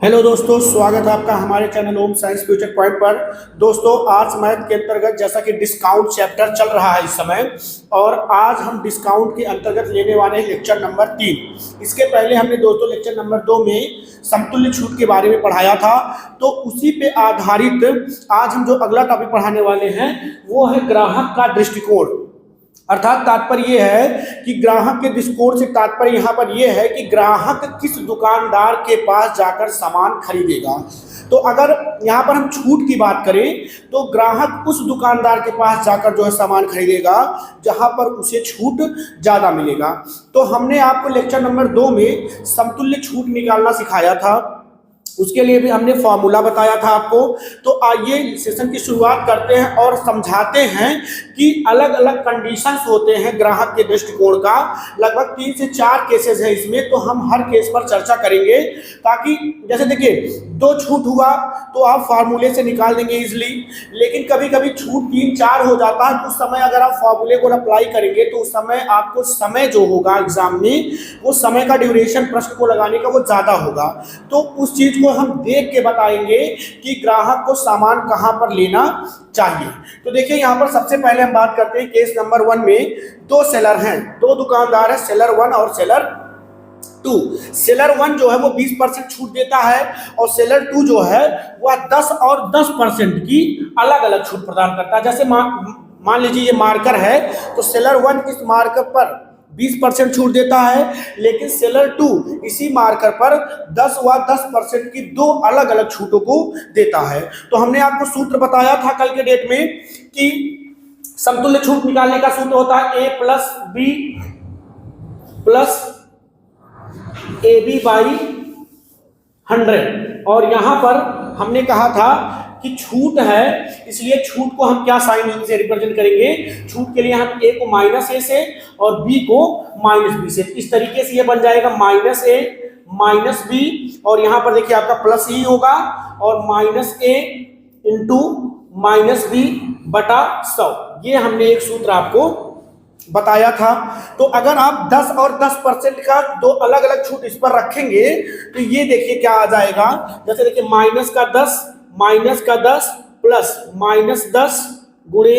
Hello दोस्तों, स्वागत है आपका हमारे चैनल ओम साइंस फ्यूचर पॉइंट पर। दोस्तों, आज मैथ के अंतर्गत जैसा कि डिस्काउंट चैप्टर चल रहा है इस समय, और आज हम डिस्काउंट के अंतर्गत लेने वाले हैं लेक्चर नंबर 3। इसके पहले हमने दोस्तों लेक्चर नंबर 2 में समतुल्य छूट के बारे में पढ़ाया था, तो उसी पे आधारित आज हम जो अगला टॉपिक पढ़ाने वाले हैं वो है ग्राहक का दृष्टिकोण। अर्थात तात्पर्य यह है कि ग्राहक के दृष्टिकोण से तात्पर्य यहाँ पर यह है कि ग्राहक किस दुकानदार के पास जाकर सामान खरीदेगा। तो अगर यहाँ पर हम छूट की बात करें तो ग्राहक उस दुकानदार के पास जाकर जो है सामान खरीदेगा जहाँ पर उसे छूट ज़्यादा मिलेगा। तो हमने आपको लेक्चर नंबर 2 में समतुल्य छूट निकालना सिखाया था, उसके लिए भी हमने फॉर्मूला बताया था आपको। तो आइए सेशन की शुरुआत करते हैं और समझाते हैं कि अलग अलग कंडीशंस होते हैं ग्राहक के दृष्टिकोण का। लगभग 3 से 4 केसेस हैं इसमें, तो हम हर केस पर चर्चा करेंगे ताकि जैसे देखिए 2 छूट हुआ तो आप फार्मूले से निकाल देंगे इजिली, लेकिन कभी कभी छूट 3-4 हो जाता है तो उस समय अगर आप फार्मूले को अप्लाई करेंगे तो उस समय आपको समय जो होगा एग्जाम में, वो समय का ड्यूरेशन प्रश्न को लगाने का वो ज़्यादा होगा। तो उस चीज़ को हम देख के बताएंगे कि ग्राहक को सामान कहां पर लेना चाहिए। तो देखिए यहां पर सबसे पहले हम बात करते हैं केस नंबर 1 में। 2 सेलर हैं, 2 दुकानदार है, सेलर 1 और सेलर 2। सेलर 1 जो है वो 20% छूट देता है और सेलर 2 जो है वह 10 और 10% की अलग अलग छूट प्रदान करता है। जैसे मान लीजिए ये मार्कर है तो सेलर 1 इस मार्कर पर 20% छूट देता है, लेकिन सेलर 2 इसी मार्कर पर 10 व 10% की 2 अलग अलग छूटों को देता है। तो हमने आपको सूत्र बताया था कल के डेट में कि समतुल्य छूट निकालने का सूत्र होता है A plus B plus AB by 100। और यहां पर हमने कहा था कि छूट है, इसलिए छूट को हम क्या साइन से रिप्रेजेंट करेंगे। छूट के लिए हम A को -A से और B को -B से, इस तरीके से ये बन जाएगा -A -B, और यहां पर देखिए आपका प्लस ही होगा और -A इंटू -B बटा 100। ये हमने एक सूत्र आपको बताया था। तो अगर आप 10 और 10% का 2 अलग अलग छूट इस पर रखेंगे तो ये देखिए क्या आ जाएगा। जैसे देखिए -10 -10 प्लस -10 गुणे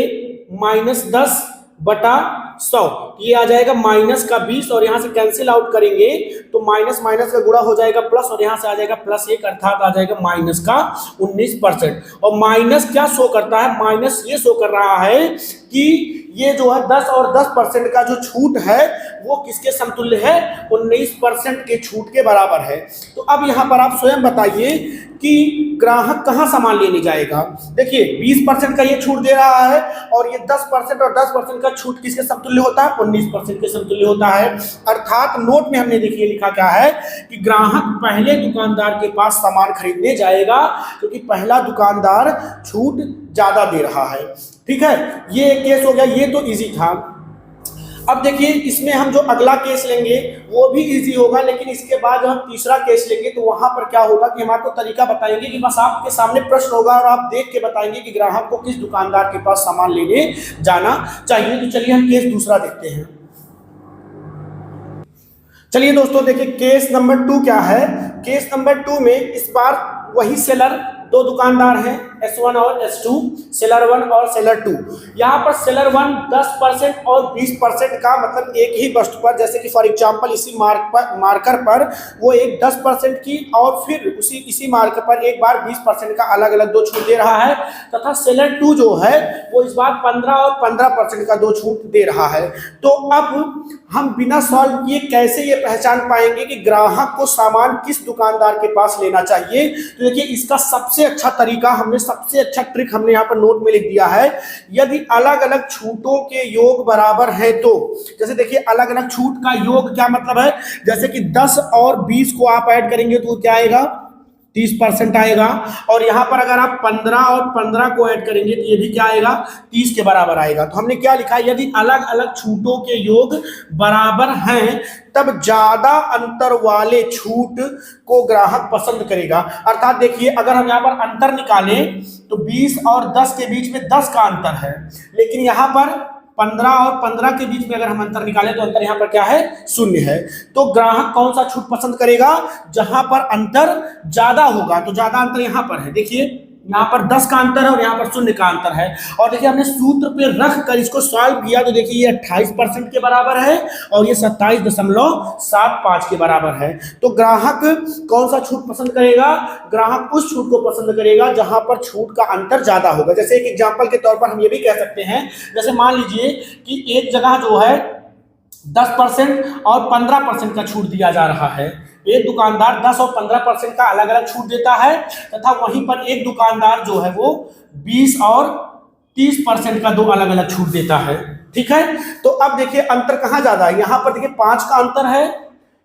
-10 बटा 100, ये आ जाएगा -20, और यहां से कैंसिल आउट करेंगे तो माइनस माइनस का गुणा हो जाएगा प्लस, और यहां से आ जाएगा +1, अर्थात आ जाएगा -19%। और माइनस क्या शो करता है, माइनस ये शो कर रहा है कि ये जो है 10 और 10% का जो छूट है वो किसके समतुल्य है, 19% के छूट के बराबर है। तो अब यहां पर आप स्वयं बताइए कि ग्राहक कहां सामान लेने जाएगा। देखिए 20% का ये छूट दे रहा है और ये 10% और 10% का छूट किसके समतुल्य होता है, 19% के समतुल्य होता है। अर्थात नोट में हमने देखिए लिखा क्या है कि ग्राहक पहले दुकानदार के पास सामान खरीदने जाएगा क्योंकि पहला दुकानदार छूट ज्यादा दे रहा है। ठीक है, ये एक केस हो गया, ये तो इजी था। अब देखिए इसमें हम जो अगला केस लेंगे वो भी इजी होगा, लेकिन इसके बाद हम तीसरा केस लेंगे तो वहां पर क्या होगा कि हम आपको तरीका बताएंगे कि बस आपके सामने प्रश्न होगा और आप देख के बताएंगे कि ग्राहक को किस दुकानदार के पास सामान लेने जाना चाहिए। तो चलिए हम केस दूसरा देखते हैं। चलिए दोस्तों देखिए केस नंबर 2 क्या है। केस नंबर 2 में इस बार वही सेलर 2 दुकानदार हैं, S1 और S2, सेलर 1 और सेलर 2। यहाँ पर सेलर 1 10% और 20% का मतलब एक ही वस्तु पर, जैसे कि फॉर एग्जांपल इसी मार्कर पर वो एक 10% की और फिर इसी मार्कर पर एक बार 20% का अलग अलग 2 छूट दे रहा है, तथा सेलर 2 जो है वो इस बार 15 और 15% का 2 छूट दे रहा है। तो अब हम बिना सॉल्व किए कैसे ये पहचान पाएंगे कि ग्राहक को सामान किस दुकानदार के पास लेना चाहिए। तो देखिए इसका सबसे अच्छा तरीका, सबसे अच्छा ट्रिक हमने यहाँ पर नोट में लिख दिया है। यदि अलग अलग छूटों के योग बराबर है तो, जैसे देखिए अलग अलग छूट का योग क्या मतलब है, जैसे कि 10 और 20 को आप ऐड करेंगे तो क्या आएगा, 30% आएगा। और यहां पर अगर आप 15 और 15 को ऐड करेंगे तो ये भी क्या आएगा, 30 के बराबर आएगा। तो हमने क्या लिखा है, यदि अलग अलग छूटों के योग बराबर हैं तब ज्यादा अंतर वाले छूट को ग्राहक पसंद करेगा। अर्थात देखिए अगर हम यहाँ पर अंतर निकालें तो 20 और 10 के बीच में 10 का अंतर है, लेकिन यहाँ पर 15 और 15 के बीच में अगर हम अंतर निकालें तो अंतर यहाँ पर क्या है, 0 है। तो ग्राहक कौन सा छूट पसंद करेगा, जहां पर अंतर ज्यादा होगा। तो ज्यादा अंतर यहाँ पर है, देखिए यहाँ पर 10 का अंतर है और यहाँ पर 0 का अंतर है। और देखिए हमने सूत्र पे रख कर इसको सॉल्व किया तो देखिए ये 28% के बराबर है और ये 27.75 के बराबर है। तो ग्राहक कौन सा छूट पसंद करेगा, ग्राहक उस छूट को पसंद करेगा जहां पर छूट का अंतर ज्यादा होगा। जैसे एक एग्जांपल के तौर पर हम ये भी कह सकते हैं, जैसे मान लीजिए कि एक जगह जो है 10% और 15% का छूट दिया जा रहा है। एक दुकानदार 10 और 15% का अलग अलग छूट देता है तथा वहीं पर एक दुकानदार जो है वो 20 और 30% का दो अलग अलग छूट देता है। ठीक है, तो अब देखिए अंतर कहाँ ज्यादा है, यहाँ पर देखिए 5 का अंतर है।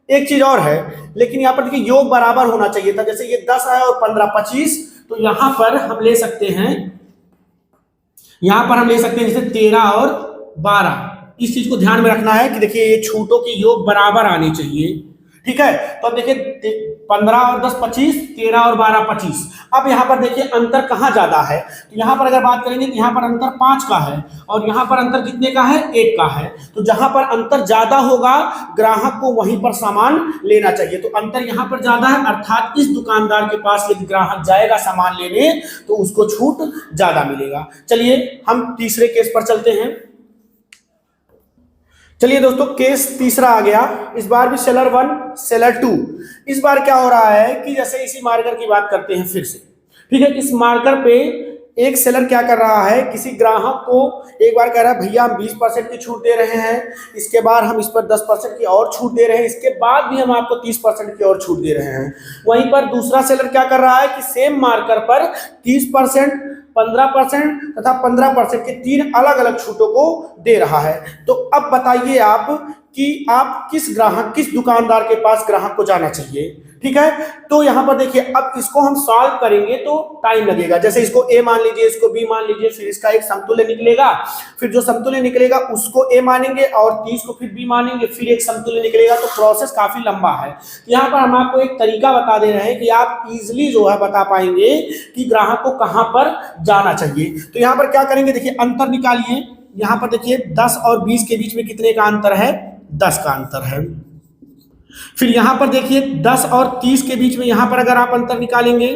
एक चीज और है, लेकिन यहाँ पर देखिए योग बराबर होना चाहिए था। जैसे ये 10 है और 15 25, तो यहाँ पर हम ले सकते हैं, यहाँ पर हम ले सकते हैं जैसे 13 और 12। इस चीज को ध्यान में रखना है कि देखिए ये छूटों के योग बराबर आने चाहिए। ठीक है, तो अब देखिए 15 और 10 25, 13 और 12 25। अब यहाँ पर देखिए अंतर कहाँ ज्यादा है, तो यहाँ पर अगर बात करेंगे तो यहाँ पर अंतर 5 का है और यहाँ पर अंतर कितने का है, 1 का है। तो जहां पर अंतर ज्यादा होगा ग्राहक को वहीं पर सामान लेना चाहिए। तो अंतर यहाँ पर ज्यादा है, अर्थात इस दुकानदार के पास यदि ग्राहक जाएगा सामान लेने तो उसको छूट ज्यादा मिलेगा। चलिए हम तीसरे केस पर चलते हैं। चलिए दोस्तों, केस तीसरा आ गया, इस बार भी सेलर 1 सेलर 2। इस बार क्या हो रहा है कि जैसे इसी मार्कर की बात करते हैं फिर से। ठीक है, इस मार्कर पे एक सेलर क्या कर रहा है, किसी ग्राहक को एक बार कह रहा है भैया हम 20% की छूट दे रहे हैं, इसके बाद हम इस पर 10% की और छूट दे रहे हैं, इसके बाद भी हम आपको 30% की और छूट दे रहे हैं। वहीं पर दूसरा सेलर क्या कर रहा है कि सेम मार्कर पर 30%, 15% तथा 15% के 3 अलग अलग छूटों को दे रहा है। तो अब बताइए आप कि आप किस दुकानदार के पास ग्राहक को जाना चाहिए। ठीक है, तो यहां पर देखिए अब इसको हम सॉल्व करेंगे तो टाइम लगेगा। जैसे इसको ए मान लीजिए, इसको बी मान लीजिए, फिर इसका एक समतुल्य निकलेगा, फिर जो समतुल्य निकलेगा उसको ए मानेंगे और 30 को फिर बी मानेंगे, फिर एक समतुल्य निकलेगा। तो प्रोसेस काफी लंबा है। यहाँ पर हम आपको एक तरीका बता दे रहे हैं कि आप इजिली जो है बता पाएंगे कि ग्राहक को कहां पर जाना चाहिए। तो यहाँ पर क्या करेंगे, देखिए अंतर निकालिए। यहाँ पर देखिए 10 और 20 के बीच में कितने का अंतर है, 10 का अंतर है। फिर यहां पर देखिए 10 और 30 के बीच में यहां पर अगर आप अंतर निकालेंगे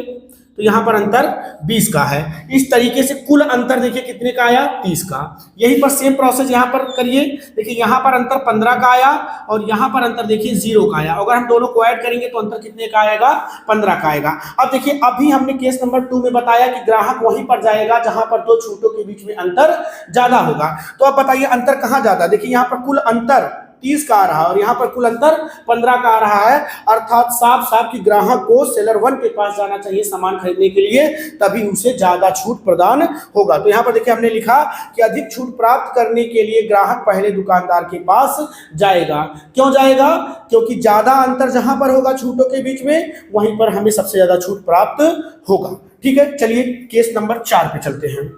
तो यहां पर अंतर 20 का है। इस तरीके से कुल अंतर देखिए कितने का आया, 30 का। यहीं पर सेम प्रोसेस यहां पर करिए। देखिए यहां पर अंतर 15 का आया और यहां पर अंतर देखिए 0 का आया। अगर हम दोनों को ऐड करेंगे तो अंतर कितने का आएगा, 15 का आएगा। अब देखिए अभी हमने केस नंबर 2 में बताया कि ग्राहक वहीं पर जाएगा जहां पर दो छूटों के बीच में अंतर ज्यादा होगा। तो अब बताइए अंतर कहां ज्यादा, देखिए यहां पर कुल अंतर 30 का आ रहा है और यहाँ पर कुल अंतर 15 का आ रहा है। अर्थात साफ साफ कि ग्राहक को सेलर 1 के पास जाना चाहिए सामान खरीदने के लिए, तभी उसे ज्यादा छूट प्रदान होगा। तो यहाँ पर देखिए हमने लिखा कि अधिक छूट प्राप्त करने के लिए ग्राहक पहले दुकानदार के पास जाएगा। क्यों जाएगा, क्योंकि ज्यादा अंतर जहां पर होगा छूटों के बीच में वहीं पर हमें सबसे ज्यादा छूट प्राप्त होगा। ठीक है, चलिए केस नंबर 4 पे चलते हैं।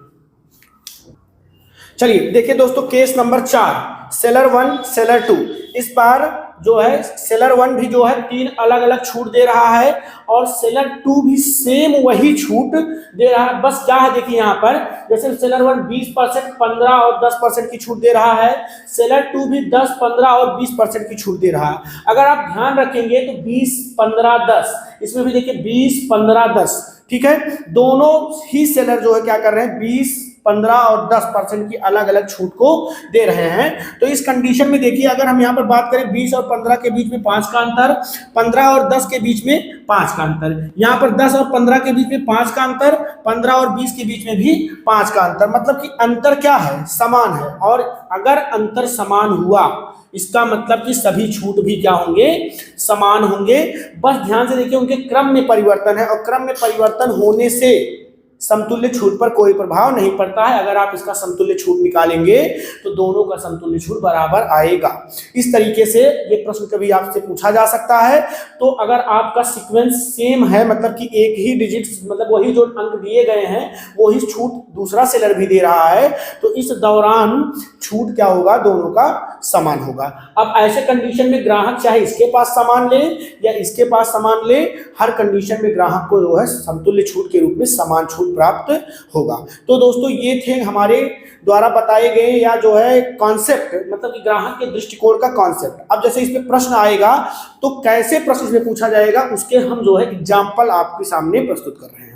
चलिए देखिए दोस्तों, केस नंबर 4 सेलर 1 सेलर 2। इस बार जो है सेलर 1 भी जो है 3 अलग अलग छूट दे रहा है और सेलर 2 भी सेम वही छूट दे रहा है। बस क्या है देखिए यहाँ पर, जैसे सेलर 1 20%, 15 और 10% की छूट दे रहा है, सेलर 2 भी 10, 15 और 20% की छूट दे रहा है। अगर आप ध्यान रखेंगे तो 20, 15, 10, इसमें भी देखिए 20, 15, 10। ठीक है, दोनों ही सेलर जो है क्या कर रहे हैं, 20, 15 और 10% की अलग अलग छूट को दे रहे हैं। तो इस कंडीशन में देखिए अगर हम यहाँ पर बात करें 20 और 15 के बीच में 5 का अंतर, 15 और 10 के बीच में 5 का अंतर, यहाँ पर 10 और 15 के बीच में 5 का अंतर, 15 और 20 के बीच में भी 5 का अंतर। मतलब कि अंतर क्या है, समान है। और अगर अंतर समान हुआ इसका मतलब कि सभी छूट भी क्या होंगे, समान होंगे। बस ध्यान से देखिए उनके क्रम में परिवर्तन है और क्रम में परिवर्तन होने से समतुल्य छूट पर कोई प्रभाव नहीं पड़ता है। अगर आप इसका समतुल्य छूट निकालेंगे तो दोनों का समतुल्य छूट बराबर आएगा। इस तरीके से ये प्रश्न कभी आपसे पूछा जा सकता है। तो अगर आपका सीक्वेंस सेम है, मतलब कि एक ही डिजिट, मतलब वही जो अंक दिए गए हैं वही छूट दूसरा सेलर भी दे रहा है, तो इस दौरान छूट क्या होगा, दोनों का समान होगा। अब ऐसे कंडीशन में ग्राहक चाहे इसके पास सामान ले या इसके पास सामान ले, हर कंडीशन में ग्राहक को जो है समतुल्य छूट के रूप में समान छूट उपयुक्त प्राप्त होगा। तो दोस्तों ये थे हमारे द्वारा बताए गए या जो है कॉन्सेप्ट, मतलब कि ग्राहक के दृष्टिकोण का कॉन्सेप्ट। अब जैसे इस पे प्रश्न आएगा तो कैसे प्रश्न इसमें पूछा जाएगा उसके हम जो है एग्जाम्पल आपके सामने प्रस्तुत कर रहे हैं।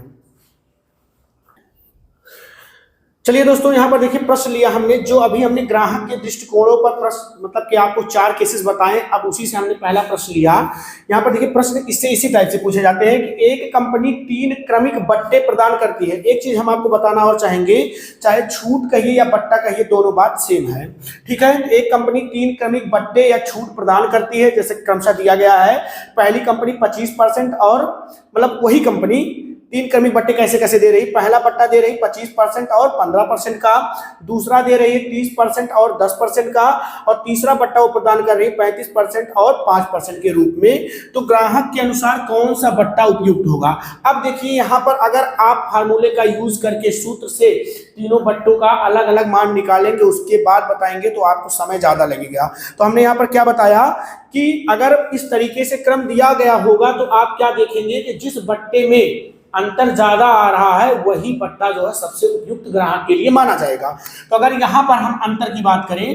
चलिए दोस्तों यहाँ पर देखिए प्रश्न लिया हमने, जो अभी हमने ग्राहक के दृष्टिकोणों पर प्रश्न मतलब कि आपको 4 केसेस बताएं, अब उसी से हमने पहला प्रश्न लिया। यहाँ पर देखिए प्रश्न इससे इसी टाइप से पूछे जाते हैं कि एक कंपनी 3 क्रमिक बट्टे प्रदान करती है। एक चीज हम आपको बताना और चाहेंगे, चाहे छूट कहिए या बट्टा कहिए दोनों बात सेम है, ठीक है। एक कंपनी 3 क्रमिक बट्टे या छूट प्रदान करती है, जैसे क्रमशः दिया गया है। पहली कंपनी 25% और मतलब वही कंपनी 3 क्रमिक बट्टे कैसे कैसे दे रही, पहला बट्टा दे रही 25% और 15% का, दूसरा दे रही है 30% और 10% का, और तीसरा बट्टा वो प्रदान कर रही है 35% और 5% के रूप में। तो ग्राहक के अनुसार कौन सा बट्टा उपयुक्त होगा। अब देखिए यहाँ पर अगर आप फार्मूले का यूज करके सूत्र से तीनों बट्टों का अलग अलग मान निकालेंगे, उसके बाद बताएंगे तो आपको समय ज्यादा लगेगा। तो हमने यहाँ पर क्या बताया कि अगर इस तरीके से क्रम दिया गया होगा तो आप क्या देखेंगे कि जिस बट्टे में अंतर ज्यादा आ रहा है वही बट्टा जो है सबसे उपयुक्त ग्राहक के लिए माना जाएगा। तो अगर यहां पर हम अंतर की बात करें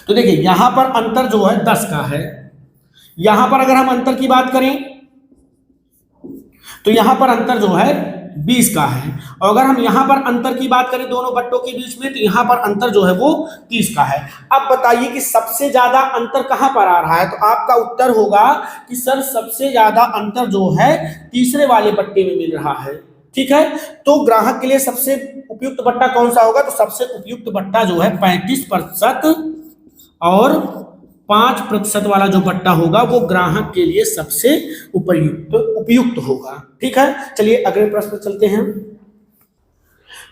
तो देखिए यहां पर अंतर जो है 10 का है, यहां पर अगर हम अंतर की बात करें तो यहां पर अंतर जो है 20 का है, और अगर हम यहां पर अंतर की बात करें दोनों बट्टों के बीच में तो यहां पर अंतर जो है वो 30 का है। अब बताइए कि सबसे ज्यादा अंतर कहां पर आ रहा है, तो आपका उत्तर होगा कि सर सबसे ज्यादा अंतर जो है तीसरे वाले बट्टे में मिल रहा है, ठीक है। तो ग्राहक के लिए सबसे उपयुक्त बट्टा कौन सा होगा, तो सबसे उपयुक्त बट्टा जो है 35% और 5% वाला जो बट्टा होगा वो ग्राहक के लिए सबसे उपयुक्त होगा, ठीक है। चलिए अगले प्रश्न पर चलते हैं।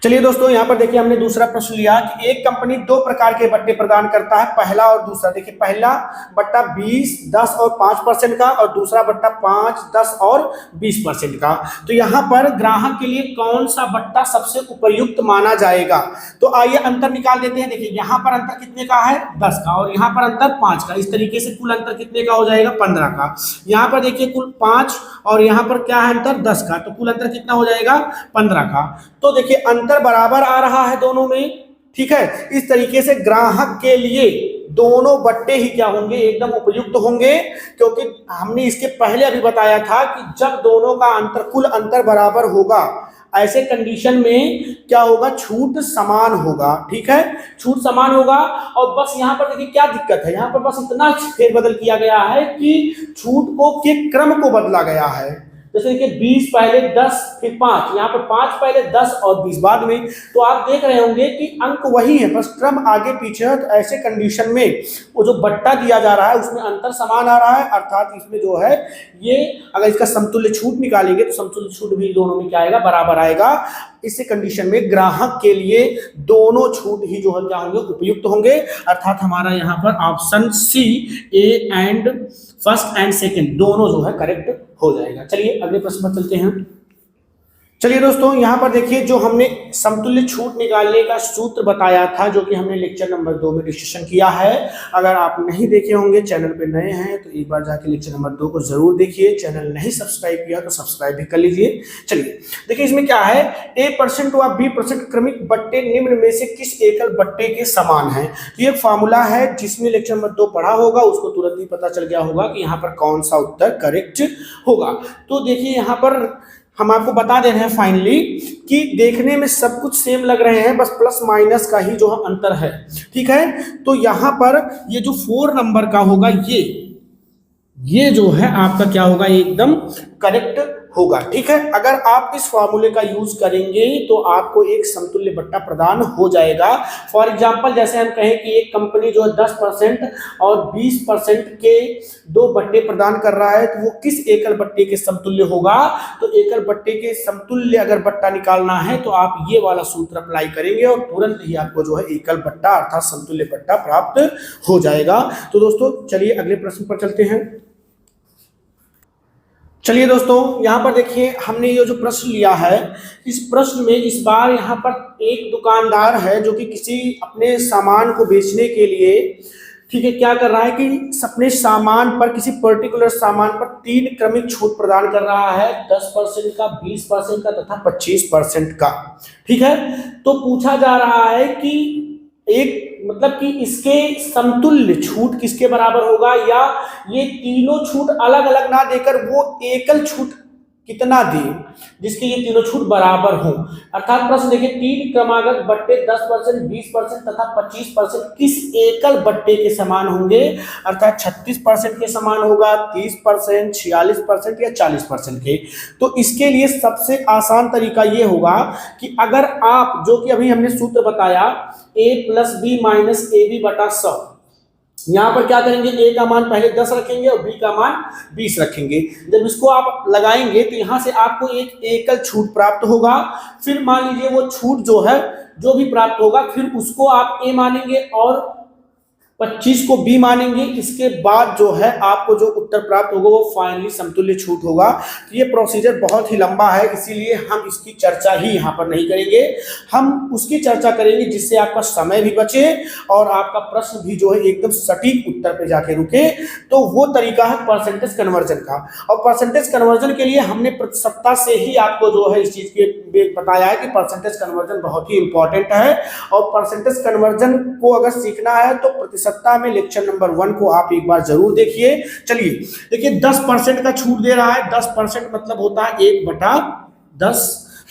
चलिए दोस्तों यहाँ पर देखिए हमने दूसरा प्रश्न लिया कि एक कंपनी 2 प्रकार के बट्टे प्रदान करता है, पहला और दूसरा। देखिए पहला बट्टा 20, 10 और 5% का, और दूसरा बट्टा 5, 10 और 20% का। तो यहाँ पर ग्राहक के लिए कौन सा बट्टा सबसे उपयुक्त माना जाएगा, तो आइए अंतर निकाल देते हैं। देखिए यहाँ पर अंतर कितने का है 10 का, और यहाँ पर अंतर 5 का। इस तरीके से कुल अंतर कितने का हो जाएगा 15 का। यहाँ पर देखिए कुल 5 और यहाँ पर क्या है अंतर 10 का, तो कुल अंतर कितना हो जाएगा 15 का। तो देखिए अंतर बराबर आ रहा है दोनों में, ठीक है। इस तरीके से ग्राहक के लिए दोनों बट्टे ही क्या होंगे, एकदम उपयुक्त होंगे, क्योंकि हमने इसके पहले अभी बताया था कि जब दोनों का अंतर कुल अंतर बराबर होगा ऐसे कंडीशन में क्या होगा, छूट समान होगा, ठीक है। छूट समान होगा, और बस यहाँ पर देखिए क्या दिक्कत है, यहाँ पर बस इतना फेरबदल किया गया है कि छूट को के क्रम को बदला गया है। जैसे देखिए 20 पहले 10 फिर 5, यहाँ पर 5 पहले 10 और 20 बाद में। तो आप देख रहे होंगे कि अंक वही है, बस क्रम आगे पीछे है। तो ऐसे कंडीशन में वो जो बट्टा दिया जा रहा है उसमें अंतर समान आ रहा है, अर्थात इसमें जो है ये अगर इसका समतुल्य छूट निकालेंगे तो समतुल्य छूट भी दोनों में क्या आएगा, बराबर आएगा। इस कंडीशन में ग्राहक के लिए दोनों छूट ही जो है क्या होंगे, उपयुक्त होंगे, अर्थात हमारा यहाँ पर option C A and first and second दोनों जो है करेक्ट हो जाएगा। चलिए अगले प्रश्न पर चलते हैं। चलिए दोस्तों यहाँ पर देखिए जो हमने समतुल्य छूट निकालने का सूत्र बताया था, जो कि हमने लेक्चर नंबर 2 में डिस्कशन किया है। अगर आप नहीं देखे होंगे, चैनल पे नए हैं तो एक बार जाके लेक्चर नंबर 2 को जरूर देखिए। चैनल नहीं सब्सक्राइब किया तो सब्सक्राइब भी कर लीजिए। चलिए देखिए इसमें क्या है, A% व B% क्रमिक बट्टे निम्न में से किस एकल बट्टे के समान है। तो ये फार्मूला है, जिसने लेक्चर नंबर 2 पढ़ा होगा उसको तुरंत ही पता चल गया होगा कि यहाँ पर कौन सा उत्तर करेक्ट होगा। तो देखिए यहाँ पर हम आपको बता दे रहे हैं फाइनली कि देखने में सब कुछ सेम लग रहे हैं, बस प्लस माइनस का ही जो है अंतर है, ठीक है। तो यहाँ पर ये जो 4 नंबर का होगा ये जो है आपका क्या होगा, एकदम करेक्ट होगा, ठीक है। अगर आप इस फॉर्मूले का यूज करेंगे तो आपको एक समतुल्य बट्टा प्रदान हो जाएगा। फॉर एग्जांपल जैसे हम कहें कि एक कंपनी जो है 10% और 20% के 2 बट्टे प्रदान कर रहा है, तो वो किस एकल बट्टे के समतुल्य होगा। तो एकल बट्टे के समतुल्य अगर बट्टा निकालना है तो आप ये वाला सूत्र अप्लाई करेंगे और तुरंत ही आपको जो है एकल बट्टा अर्थात समतुल्य बट्टा प्राप्त हो जाएगा। तो दोस्तों चलिए अगले प्रश्न पर चलते हैं। चलिए दोस्तों यहाँ पर देखिए हमने ये जो प्रश्न लिया है, इस प्रश्न में इस बार यहाँ पर एक दुकानदार है जो कि किसी अपने सामान को बेचने के लिए ठीक है, क्या कर रहा है कि अपने सामान पर, किसी पर्टिकुलर सामान पर 3 क्रमिक छूट प्रदान कर रहा है, 10% का, 20% का तथा 25% का। ठीक है, तो पूछा जा रहा है कि एक मतलब कि इसके समतुल्य छूट किसके बराबर होगा, या ये तीनों छूट अलग अलग ना देकर वो एकल छूट कितना दे जिसके ये तीनों छूट बराबर हो। अर्थात प्रश्न देखिए, 3 क्रमागत बट्टे 10%, 20% तथा 25% किस एकल बट्टे के समान होंगे, अर्थात 36% के समान होगा, 30%, 46% या 40% के। तो इसके लिए सबसे आसान तरीका ये होगा कि अगर आप, जो कि अभी हमने सूत्र बताया, a + b - ab बटा 100, यहां पर क्या करेंगे, a का मान पहले 10 रखेंगे और b का मान 20 रखेंगे। जब इसको आप लगाएंगे तो यहां से आपको एक एकल छूट प्राप्त होगा। फिर मान लीजिए वो छूट जो है, जो भी प्राप्त होगा, फिर उसको आप a मानेंगे और 25 को b मानेंगे। इसके बाद जो है आपको जो उत्तर प्राप्त होगा वो फाइनली समतुल्य छूट होगा। तो ये प्रोसीजर बहुत ही लंबा है, इसीलिए हम इसकी चर्चा ही यहाँ पर नहीं करेंगे। हम उसकी चर्चा करेंगे जिससे आपका समय भी बचे और आपका प्रश्न भी जो है एकदम सटीक उत्तर पे जाके रुके। तो वो तरीका है परसेंटेज कन्वर्जन का। और परसेंटेज कन्वर्जन के लिए हमने प्रतिशतता से ही आपको जो है इस चीज के बताया है कि परसेंटेज कन्वर्जन बहुत ही इंपॉर्टेंट है। और परसेंटेज कन्वर्जन को अगर सीखना है तो प्रतिशतता में लेक्चर नंबर 1 को आप एक बार जरूर देखिए। चलिए देखिए, 10% का छूट दे रहा है, 10% मतलब होता है 1/10।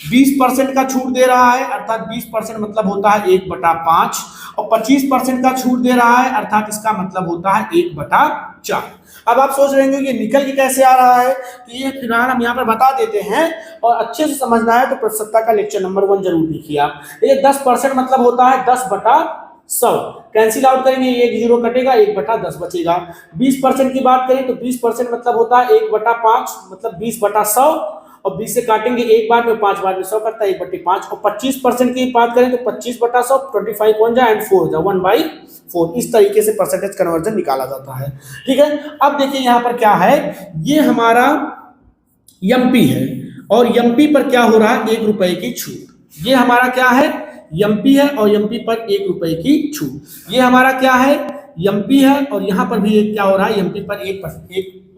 20% का छूट दे रहा है, अर्थात 20% मतलब होता है 1/5। और 25% का छूट दे रहा है, अर्थात इसका मतलब होता है 1/4। अब आप सोच रहे हैं कि ये निकल के कैसे आ रहा है, तो ये फिलहाल हम यहाँ पर बता देते हैं। और अच्छे से समझना है तो प्रतिशतता का लेक्चर नंबर 1 जरूर देखिए आप। ये 10% मतलब होता है 10/100। कैंसिल आउट करेंगे, 1 0 कटेगा, 1/10 बचेगा। 20% की बात करें तो 20% मतलब होता है 1/5, मतलब 20/100। और 20 से काटेंगे एक बार में, 5 बार में 100 करता है, 1/5। और 25% की बात करें तो 25/100, 25 1 जा एंड 4 जा, 1/4। इस तरीके से परसेंटेज कन्वर्जन निकाला जाता है। ठीक है, अब देखिए यहाँ पर क्या है, ये हमारा एमपी है और एमपी पर क्या हो रहा है, 1 रुपए की छूट। ये हमारा क्या है, एमपी है और एमपी पर 1 रुपए की छूट। ये हमारा क्या है, एमपी है और यहां पर भी एक क्या हो रहा है, एमपी पर 1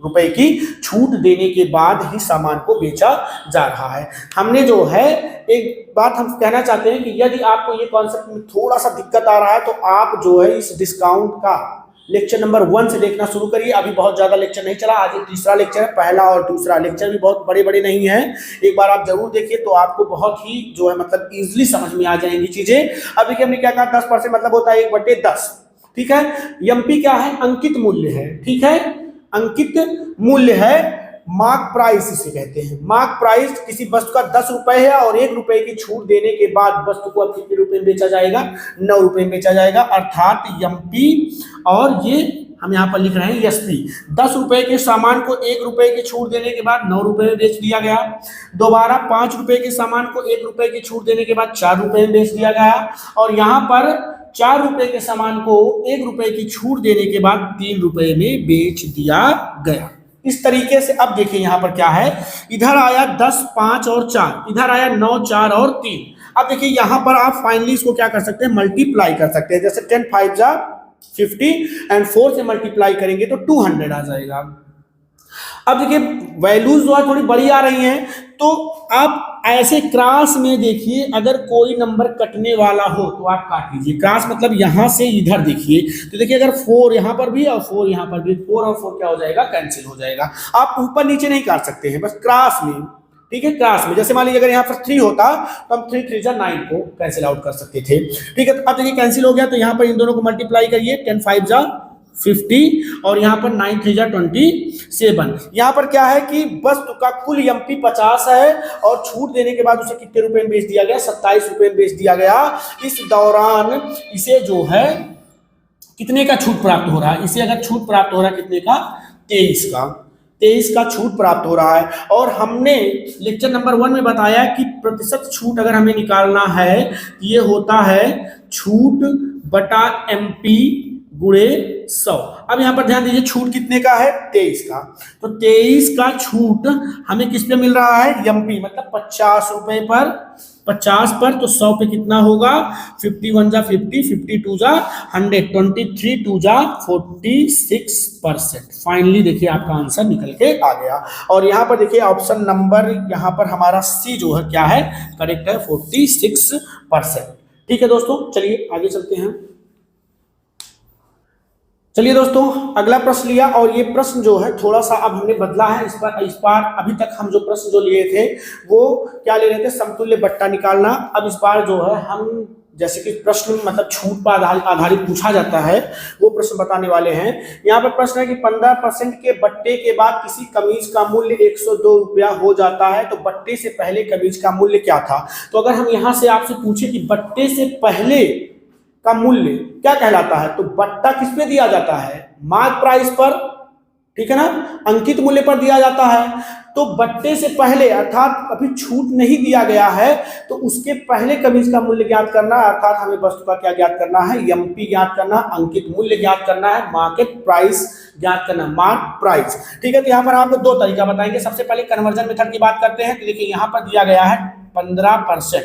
रुपए की छूट देने के बाद ही सामान को बेचा जा रहा है। हमने जो है, एक बात हम कहना चाहते हैं कि यदि आपको ये कॉन्सेप्ट में थोड़ा सा दिक्कत आ रहा है तो आप जो है इस डिस्काउंट का लेक्चर नंबर 1 से देखना शुरू करिए। अभी बहुत ज्यादा लेक्चर नहीं चला, आज ये तीसरा लेक्चर है। पहला और दूसरा लेक्चर भी बहुत बड़े बड़े नहीं है, एक बार आप जरूर देखिए तो आपको बहुत ही जो है मतलब इजीली समझ में आ जाएंगी चीजें। अब देखिए हमने क्या कहा, 10% मतलब होता है 1/10। ठीक है, एमपी क्या है, अंकित मूल्य है। ठीक है, अंकित मूल्य है, मार्क प्राइस इसे कहते हैं। मार्क प्राइस किसी वस्तु का 10 रुपए है और 1 रुपए की छूट देने के बाद वस्तु को अब कितने रुपए में बेचा जाएगा, 9 रुपए में बेचा जाएगा। अर्थात एमपी और ये हम यहाँ पर लिख रहे हैं एसपी। 10 रुपए के सामान को 1 रुपए की छूट देने के बाद 9 रुपए में बेच दिया गया। दोबारा 5 रुपए के सामान को 1 रुपए की छूट देने के बाद 4 रुपए में बेच दिया गया। और यहाँ पर 4 रुपए के सामान को 1 रुपए की छूट देने के बाद 3 रुपए में बेच दिया गया। इस तरीके से अब देखिए यहाँ पर क्या है, इधर आया 10, 5 और 4, इधर आया 9, 4 और 3। अब देखिए यहाँ पर आप फाइनली इसको क्या कर सकते हैं, मल्टीप्लाई कर सकते हैं। जैसे 10 5 जा 50 एंड 4 से मल्टीप्लाई करेंगे तो 200 आ जाएगा। अब देखिए वैल्यूज जो है थोड़ी बड़ी आ रही हैं, तो आप ऐसे क्रॉस में देखिए, अगर कोई नंबर कटने वाला हो तो आप काट लीजिए। क्रॉस मतलब यहां से इधर देखिए, तो देखिए अगर 4 यहां पर भी और 4 यहां पर भी, 4 और 4 क्या हो जाएगा, कैंसिल हो जाएगा। आप ऊपर नीचे नहीं काट सकते हैं, बस क्रॉस में। ठीक है, क्लास में जैसे मान लीजिए अगर यहाँ पर 3 होता तो हम 3 3 जा 9 को कैंसिल आउट कर सकते थे। ठीक है, तो अब देखिए कैंसिल हो गया, तो यहाँ पर इन दोनों को मल्टीप्लाई करिए, 10 5 जा 50 और यहाँ पर 9 3 जा 27। यहाँ पर क्या है कि वस्तु का कुल एमपी 50 है और छूट देने के बाद उसे कितने रुपए में बेच दिया गया, 27 रुपए में बेच दिया गया। इस दौरान इसे जो है कितने का छूट प्राप्त हो रहा है, इसे अगर छूट प्राप्त हो रहा है कितने का, 23 का छूट प्राप्त हो रहा है। और हमने लेक्चर नंबर 1 में बताया कि प्रतिशत छूट अगर हमें निकालना है ये होता है छूट बटा एमपी गुणे 100। अब यहाँ पर ध्यान दीजिए, छूट कितने का है? 23 का। तो 23 का छूट हमें किस पे मिल रहा है? एमपी, मतलब 50 रुपए पर, 50 पर, तो 100 पे कितना होगा? 51 जा 50, 52 जा 100, 23 2 जा 46%। फाइनली देखिए आपका आंसर निकल के आ गया। और यहाँ पर देखिए ऑप्शन नंबर यहाँ पर हमारा सी जो है क्या है? करेक्ट है, 46%। ठीक है दोस्तों, चलिए आगे चलते हैं। चलिए दोस्तों, अगला प्रश्न लिया, और ये प्रश्न जो है थोड़ा सा अब हमने बदला है। इस बार अभी तक हम जो प्रश्न जो लिए थे वो क्या ले रहे थे? समतुल्य बट्टा निकालना। अब इस बार जो है हम जैसे कि प्रश्न मतलब छूट पर आधारित पूछा जाता है वो प्रश्न बताने वाले हैं। यहाँ पर प्रश्न है कि 15% के बट्टे के बाद किसी कमीज का मूल्य 102 रुपया हो जाता है, तो बट्टे से पहले कमीज का मूल्य क्या था? तो अगर हम यहाँ से आपसे पूछे कि बट्टे से पहले का मूल्य क्या कहलाता है, तो बट्टा किस पे दिया जाता है? मार्क प्राइस पर, ठीक है ना, अंकित मूल्य पर दिया जाता है। तो बट्टे से पहले अर्थात अभी छूट नहीं दिया गया है, तो उसके पहले कमीज का मूल्य ज्ञात करना है, अर्थात हमें वस्तु का क्या ज्ञात करना है? एमपी ज्ञात करना, अंकित मूल्य ज्ञात करना है, मार्केट प्राइस ज्ञात करना, मार्क प्राइस। ठीक है, तो यहाँ पर आपको दो तरीका बताएंगे। सबसे पहले कन्वर्जन मेथड की बात करते हैं। तो देखिए यहाँ पर दिया गया है 15%,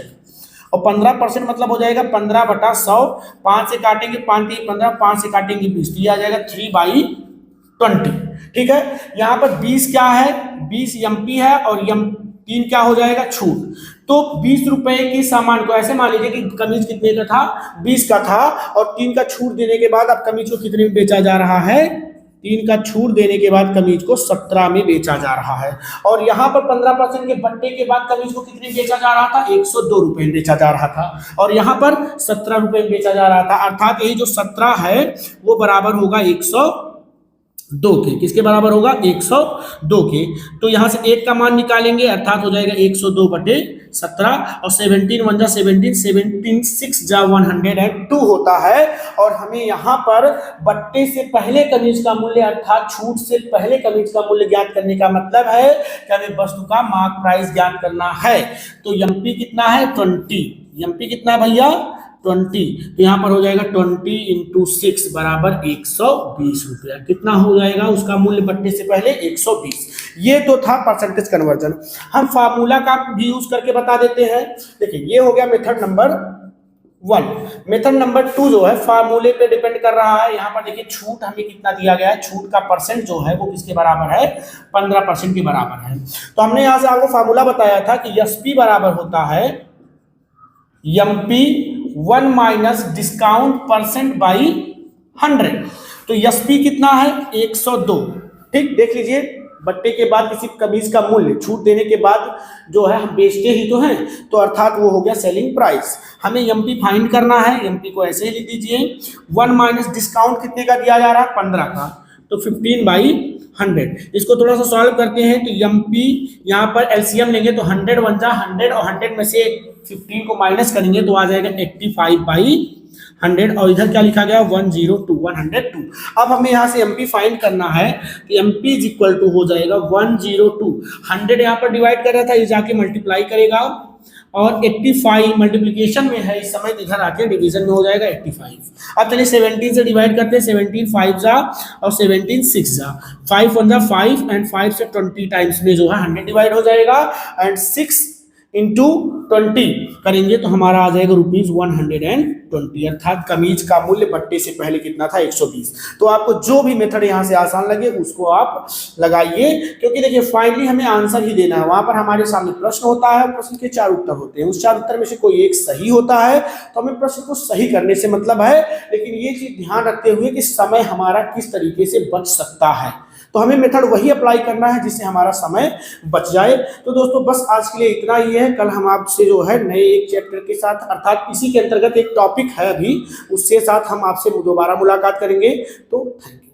और 15% मतलब हो जाएगा 15/100, 5 से काटेंगे 5 3 15, 5 से काटेंगे 20, तो यह आ जाएगा 3/20। ठीक है, यहाँ पर 20 क्या है? 20 एमपी है, और M3 क्या हो जाएगा? छूट। तो 20 रुपए के सामान को ऐसे मान लीजिए कि कमीज कितने का था? 20 का था, और 3 का छूट देने के बाद अब कमीज को कितने में बेचा जा रहा है? 3 का छूट देने के बाद कमीज को 17 में बेचा जा रहा है। और यहाँ पर 15% के बट्टे के बाद कमीज को कितने में बेचा जा रहा था? 102 रुपए में बेचा जा रहा था, और यहाँ पर 17 रुपए में बेचा जा रहा था। अर्थात यही जो 17 है वो बराबर होगा 102 के। किसके बराबर होगा? 102 के। तो यहाँ से 1 का मान निकालेंगे, अर्थात हो जाएगा 102/17, और 17 1 जा 17, 17 6 जा 102 होता है। और हमें यहाँ पर बट्टे से पहले कमीज का मूल्य अर्थात छूट से पहले कमीज का मूल्य ज्ञात करने का मतलब है कि हमें वस्तु का मार्क प्राइस ज्ञात करना है। तो एमपी कितना है? 20। एमपी कितना है भैया? 20। तो यहाँ पर हो जाएगा 20 × 6 बराबर 120 रुपया। कितना हो जाएगा उसका मूल्य बट्टे से पहले? 120। ये तो था परसेंटेज कन्वर्जन। हम फार्मूला का भी यूज करके बता देते हैं। देखिए ये हो गया मेथड नंबर 1। मेथड नंबर 2 जो है फार्मूले पे डिपेंड कर रहा है। यहाँ पर देखिए छूट हमें कितना दिया गया है? छूट का परसेंट जो है वो किसके बराबर है? 15% के बराबर है। तो हमने यहाँ से आपको फार्मूला बताया था कि एसपी बराबर होता है MP 1 minus discount percent by 100। तो एसपी कितना है? 102। ठीक, देख लीजिए, बट्टे के बाद किसी कमीज का मूल्य छूट देने के बाद जो है हम बेचते ही तो हैं, तो अर्थात वो हो गया सेलिंग प्राइस। हमें एमपी फाइंड करना है। एमपी को ऐसे ही लिख दीजिए, 1 माइनस डिस्काउंट कितने का दिया जा रहा है? 15 का, तो 15/100। इसको थोड़ा सा सॉल्व करते हैं। तो एमपी यहाँ पर एलसीएम लेंगे तो 100 1 जा 100, और 100 में से 15 को माइनस करेंगे तो आ जाएगा 85/100, और इधर क्या लिखा गया? 102। अब हमें यहाँ से एमपी फाइंड करना है। तो एमपी इज इक्वल टू हो जाएगा 102। 100 यहाँ पर डिवाइड कर रहा था, ये जाके मल्टीप्लाई करेगा, और 85 मल्टीप्लीकेशन में है इस समय, इधर आके डिवीजन में हो जाएगा 85। अब चलिए 17 से डिवाइड करते हैं। 17 5 जा, और 17 6 जा, 5 1 जा 5, एंड 5 से 20 टाइम्स में जो है 100 डिवाइड हो जाएगा, एंड 6 × 20 करेंगे तो हमारा आ जाएगा ₹120। अर्थात कमीज का मूल्य बट्टे से पहले कितना था? 120। तो आपको जो भी मेथड यहाँ से आसान लगे उसको आप लगाइए, क्योंकि देखिए फाइनली हमें आंसर ही देना है। वहां पर हमारे सामने प्रश्न होता है, प्रश्न के 4 उत्तर होते हैं। उस 4 उत्तर में से कोई एक सही होता है तो हमें प्रश्न को सही करने से मतलब है, लेकिन ये चीज ध्यान रखते हुए कि समय हमारा किस तरीके से बच सकता है। तो हमें मेथड वही अप्लाई करना है जिससे हमारा समय बच जाए। तो दोस्तों बस आज के लिए इतना ही है। कल हम आपसे जो है नए एक चैप्टर के साथ, अर्थात इसी के अंतर्गत एक टॉपिक है अभी, उसके साथ हम आपसे दोबारा मुलाकात करेंगे। तो थैंक यू।